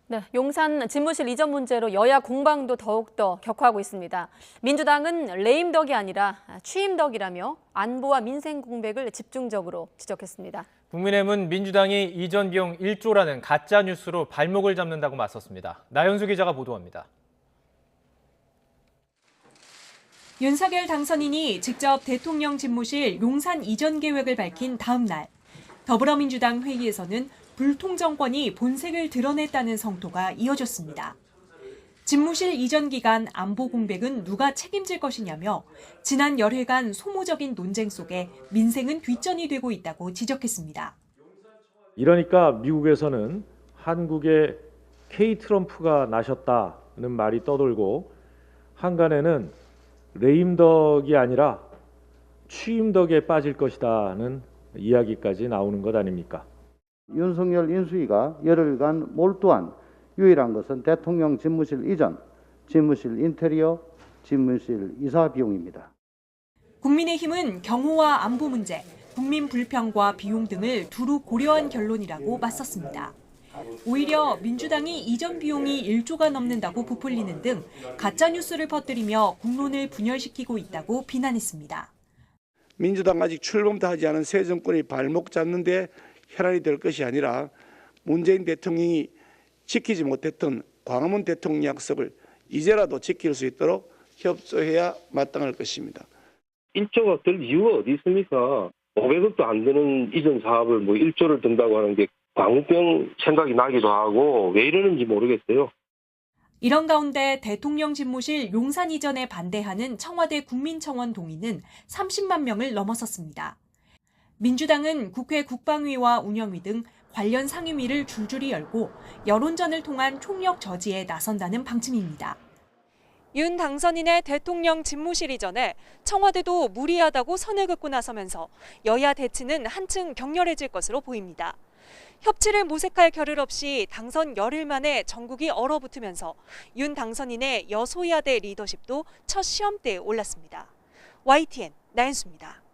네, 용산 집무실 이전 문제로 여야 공방도 더욱더 격화하고 있습니다. 민주당은 레임덕이 아니라 취임덕이라며 안보와 민생 공백을 집중적으로 지적했습니다. 국민의힘은 민주당이 이전 비용 1조라는 가짜 뉴스로 발목을 잡는다고 맞섰습니다. 나연수 기자가 보도합니다. 윤석열 당선인이 직접 대통령 집무실 용산 이전 계획을 밝힌 다음 날, 더불어민주당 회의에서는 불통정권이 본색을 드러냈다는 성토가 이어졌습니다. 집무실 이전 기간 안보 공백은 누가 책임질 것이냐며 지난 열흘간 소모적인 논쟁 속에 민생은 뒷전이 되고 있다고 지적했습니다. 이러니까 미국에서는 한국에 K 트럼프가 나셨다는 말이 떠돌고 한간에는 레임덕이 아니라 취임덕에 빠질 것이다는 이야기까지 나오는 것 아닙니까? 윤석열 인수위가 열흘간 몰두한 유일한 것은 대통령 집무실 이전, 집무실 인테리어, 집무실 이사 비용입니다. 국민의힘은 경호와 안보 문제, 국민 불평과 비용 등을 두루 고려한 결론이라고 맞섰습니다. 오히려 민주당이 이전 비용이 1조가 넘는다고 부풀리는 등 가짜뉴스를 퍼뜨리며 국론을 분열시키고 있다고 비난했습니다. 민주당 아직 출범도 하지 않은 새 정권이 발목 잡는 데 혈안이 될 것이 아니라 문재인 대통령이 지키지 못했던 광화문 대통령 약속을 이제라도 지킬 수 있도록 협조해야 마땅할 것입니다. 1조가 들 이유가 어디 있습니까? 500억도 안 되는 이전 사업을 1조를 든다고 하는 게 광우병 생각이 나기도 하고 왜 이러는지 모르겠어요. 이런 가운데 대통령 집무실 용산 이전에 반대하는 청와대 국민청원 동의는 30만 명을 넘어섰습니다. 민주당은 국회 국방위와 운영위 등 관련 상임위를 줄줄이 열고 여론전을 통한 총력 저지에 나선다는 방침입니다. 윤 당선인의 대통령 집무실 이전에 청와대도 무리하다고 선을 긋고 나서면서 여야 대치는 한층 격렬해질 것으로 보입니다. 협치를 모색할 겨를 없이 당선 열흘 만에 전국이 얼어붙으면서 윤 당선인의 여소야대 리더십도 첫 시험대에 올랐습니다. YTN 나연수입니다.